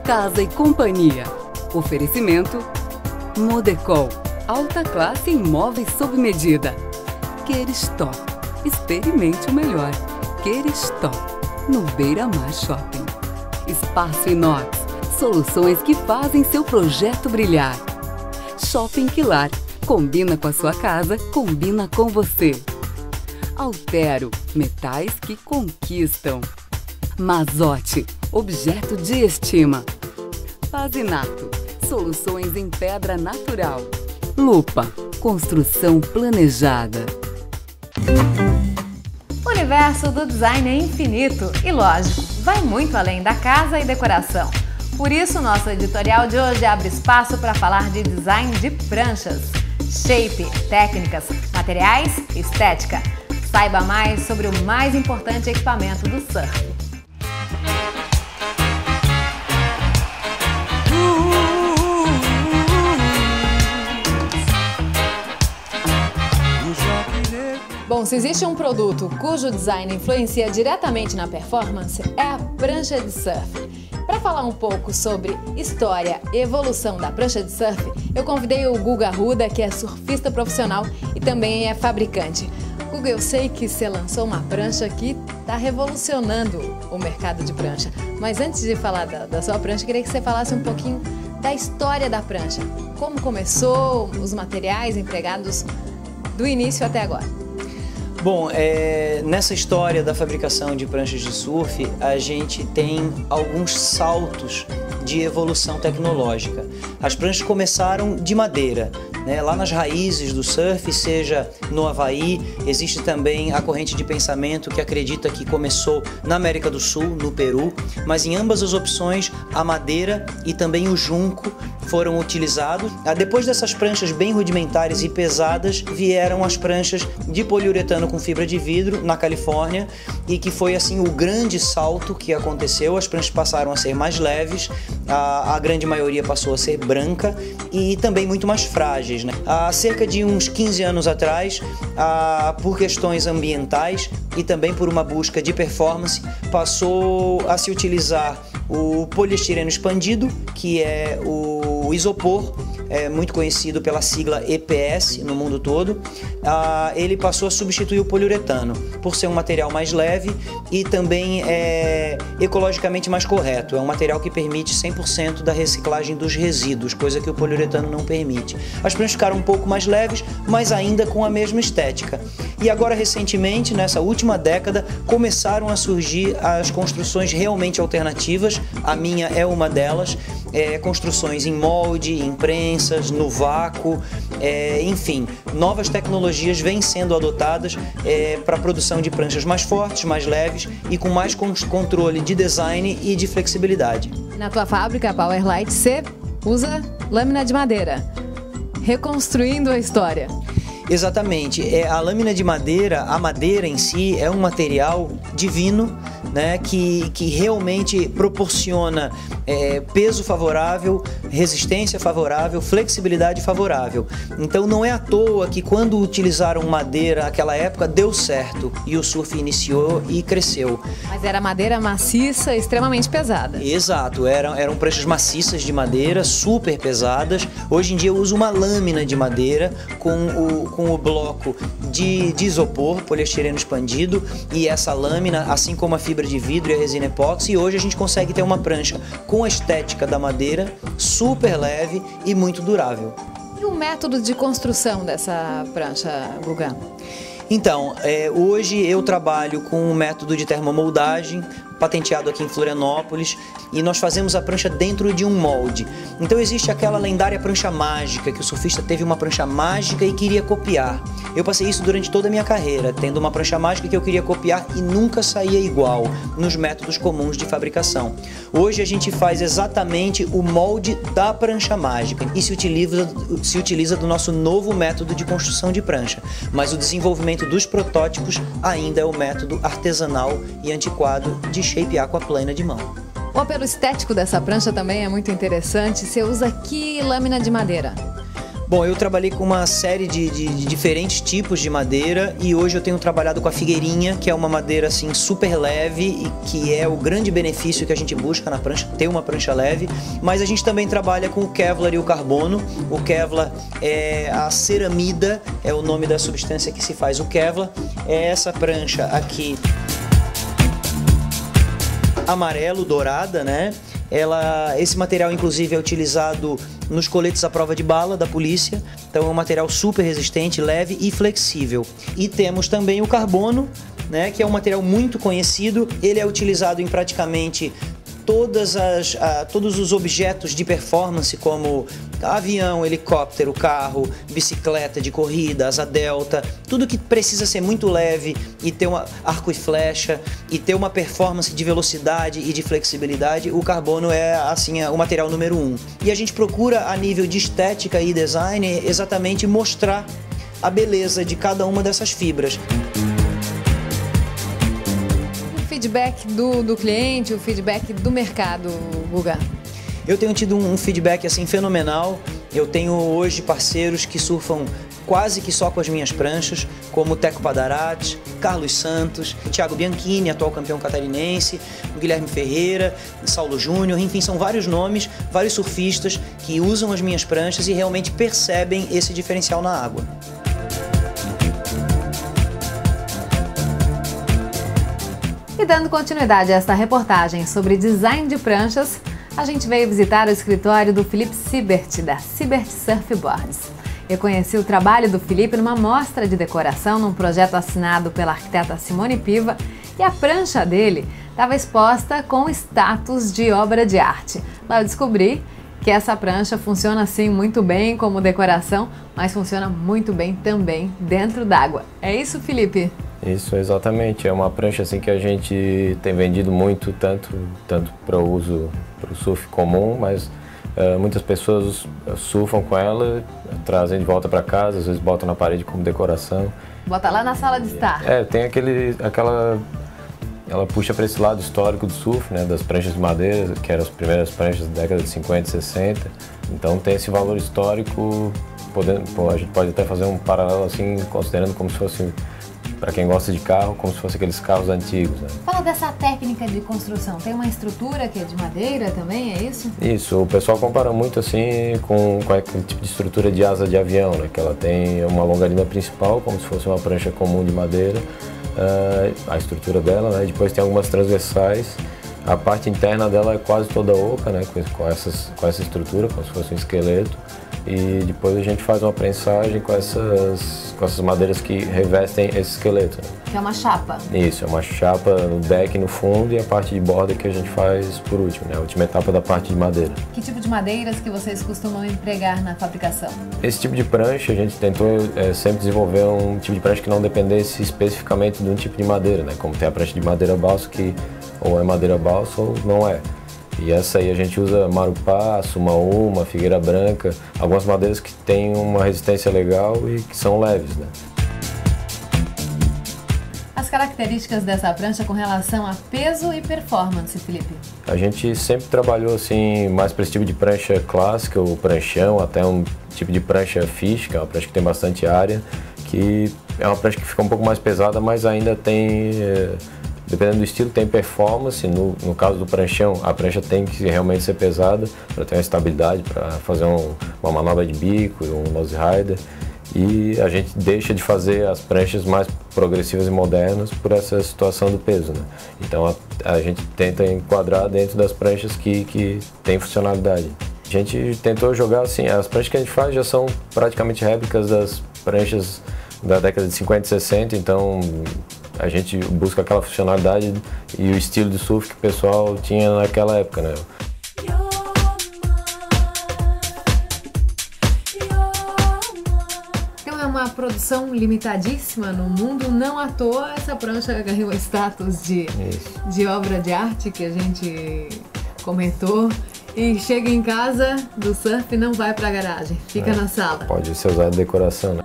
Casa e Companhia. Oferecimento Modecol, alta classe em móveis sob medida. Queristop, experimente o melhor. Queristop, no Beira Mar Shopping. Espaço Inox, soluções que fazem seu projeto brilhar. Shopping Quilar, combina com a sua casa, combina com você. Altero, metais que conquistam. Mazotti, objeto de estima. Pazinato, soluções em pedra natural. Lupa, construção planejada. O universo do design é infinito e, lógico, vai muito além da casa e decoração. Por isso, nosso editorial de hoje abre espaço para falar de design de pranchas, shape, técnicas, materiais, estética. Saiba mais sobre o mais importante equipamento do surf. Bom, se existe um produto cujo design influencia diretamente na performance, é a prancha de surf. Para falar um pouco sobre história e evolução da prancha de surf, eu convidei o Guga Arruda, que é surfista profissional e também é fabricante. Guga, eu sei que você lançou uma prancha que está revolucionando o mercado de prancha. Mas antes de falar da sua prancha, eu queria que você falasse um pouquinho da história da prancha. Como começou, os materiais empregados do início até agora. Bom, nessa história da fabricação de pranchas de surf, a gente tem alguns saltos de evolução tecnológica. As pranchas começaram de madeira, né? Lá nas raízes do surf, seja no Havaí, existe também a corrente de pensamento que acredita que começou na América do Sul, no Peru, mas em ambas as opções a madeira e também o junco foram utilizados. Depois dessas pranchas bem rudimentares e pesadas, vieram as pranchas de poliuretano com fibra de vidro na Califórnia, e que foi assim o grande salto que aconteceu. As pranchas passaram a ser mais leves, a grande maioria passou a ser branca e também muito mais frágeis, né? Há cerca de uns 15 anos atrás, por questões ambientais e também por uma busca de performance, passou a se utilizar o poliestireno expandido, que é o isopor, muito conhecido pela sigla EPS no mundo todo. Ele passou a substituir o poliuretano, por ser um material mais leve e também ecologicamente mais correto. É um material que permite 100% da reciclagem dos resíduos, coisa que o poliuretano não permite. As pranchas ficaram um pouco mais leves, mas ainda com a mesma estética. E agora, recentemente, nessa última década, começaram a surgir as construções realmente alternativas. A minha é uma delas. Construções em molde, em prensas, no vácuo, enfim, novas tecnologias vêm sendo adotadas para a produção de pranchas mais fortes, mais leves e com mais controle de design e de flexibilidade. Na tua fábrica, Powerlight, você usa lâmina de madeira, reconstruindo a história. Exatamente, a lâmina de madeira, a madeira em si é um material divino, né, que realmente proporciona peso favorável, resistência favorável, flexibilidade favorável. Então não é à toa que quando utilizaram madeira naquela época deu certo e o surf iniciou e cresceu. Mas era madeira maciça, extremamente pesada. Exato, eram pranchas maciças de madeira, super pesadas. Hoje em dia eu uso uma lâmina de madeira com o bloco de isopor, poliestireno expandido, e essa lâmina, assim como a fibra de vidro e a resina epóxi, e hoje a gente consegue ter uma prancha com a estética da madeira, super leve e muito durável. E o método de construção dessa prancha, Guga? Então, hoje eu trabalho com um método de termomoldagem, patenteado aqui em Florianópolis, e nós fazemos a prancha dentro de um molde. Então existe aquela lendária prancha mágica, que o surfista teve uma prancha mágica e queria copiar. Eu passei isso durante toda a minha carreira, tendo uma prancha mágica que eu queria copiar e nunca saía igual nos métodos comuns de fabricação. Hoje a gente faz exatamente o molde da prancha mágica e se utiliza do nosso novo método de construção de prancha, mas o desenvolvimento dos protótipos ainda é o método artesanal e antiquado de shapear com a plana de mão. O apelo estético dessa prancha também é muito interessante. Você usa que lâmina de madeira? Bom, eu trabalhei com uma série de diferentes tipos de madeira e hoje eu tenho trabalhado com a figueirinha, que é uma madeira assim super leve e que é o grande benefício que a gente busca na prancha, ter uma prancha leve, mas a gente também trabalha com o Kevlar e o carbono. O Kevlar é a ceramida, é o nome da substância que se faz o Kevlar, é essa prancha aqui amarelo, dourada, né? Esse material inclusive é utilizado nos coletes à prova de bala da polícia, então é um material super resistente, leve e flexível. E temos também o carbono, né, que é um material muito conhecido, ele é utilizado em praticamente todos os objetos de performance, como avião, helicóptero, carro, bicicleta de corrida, asa delta, tudo que precisa ser muito leve e ter arco e flecha e ter uma performance de velocidade e de flexibilidade, o carbono é assim o material número 1. E a gente procura, a nível de estética e design, exatamente mostrar a beleza de cada uma dessas fibras. Feedback do cliente, o feedback do mercado, Guga? Eu tenho tido um feedback assim fenomenal. Eu tenho hoje parceiros que surfam quase que só com as minhas pranchas, como Teco Padarati, Carlos Santos, Thiago Bianchini, atual campeão catarinense, Guilherme Ferreira, Saulo Júnior, enfim, são vários nomes, vários surfistas que usam as minhas pranchas e realmente percebem esse diferencial na água. E dando continuidade a esta reportagem sobre design de pranchas, a gente veio visitar o escritório do Felipe Sibert, da Sibert Surfboards. Eu conheci o trabalho do Felipe numa mostra de decoração num projeto assinado pela arquiteta Simone Piva e a prancha dele estava exposta com status de obra de arte. Lá eu descobri que essa prancha funciona assim muito bem como decoração, mas funciona muito bem também dentro d'água. É isso, Felipe? Isso, exatamente. É uma prancha assim que a gente tem vendido muito, tanto para o uso para o surf comum, mas muitas pessoas surfam com ela, trazem de volta para casa, às vezes botam na parede como decoração. Bota lá na sala de estar. Tem ela puxa para esse lado histórico do surf, né, das pranchas de madeira, que eram as primeiras pranchas da década de 50 e 60. Então tem esse valor histórico, a gente pode até fazer um paralelo assim, considerando como se fosse, para quem gosta de carro, como se fosse aqueles carros antigos, né? Fala dessa técnica de construção. Tem uma estrutura que é de madeira também, é isso? Isso, o pessoal compara muito assim com aquele tipo de estrutura de asa de avião, né? Que ela tem uma longarina principal, como se fosse uma prancha comum de madeira, a estrutura dela, né? Depois tem algumas transversais. A parte interna dela é quase toda oca, né? Com essa estrutura, como se fosse um esqueleto. E depois a gente faz uma prensagem com essas madeiras que revestem esse esqueleto. Né? Que é uma chapa. Isso, é uma chapa no deck no fundo e a parte de borda que a gente faz por último, né? A última etapa da parte de madeira. Que tipo de madeiras que vocês costumam empregar na fabricação? Esse tipo de prancha a gente tentou sempre desenvolver um tipo de prancha que não dependesse especificamente de um tipo de madeira, né? Como tem a prancha de madeira balsa que ou é madeira balsa ou não é. E essa aí a gente usa marupá, sumaúma, figueira branca, algumas madeiras que têm uma resistência legal e que são leves, né? As características dessa prancha com relação a peso e performance, Felipe? A gente sempre trabalhou assim mais para esse tipo de prancha clássica, o pranchão, até um tipo de prancha fish, que é uma prancha que tem bastante área, que é uma prancha que fica um pouco mais pesada, mas ainda tem... Dependendo do estilo, tem performance. No caso do pranchão, a prancha tem que realmente ser pesada para ter uma estabilidade, para fazer uma manobra de bico, um nose rider. E a gente deixa de fazer as pranchas mais progressivas e modernas por essa situação do peso, né? Então a gente tenta enquadrar dentro das pranchas que tem funcionalidade. A gente tentou jogar assim, as pranchas que a gente faz já são praticamente réplicas das pranchas da década de 50 e 60, então a gente busca aquela funcionalidade e o estilo de surf que o pessoal tinha naquela época, né? Então é uma produção limitadíssima no mundo, não à toa essa prancha ganhou status de obra de arte que a gente comentou. E chega em casa do surf e não vai pra garagem, fica na sala. Pode ser usado de decoração, né?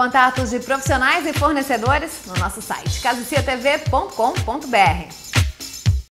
Contatos de profissionais e fornecedores no nosso site casiciatv.com.br.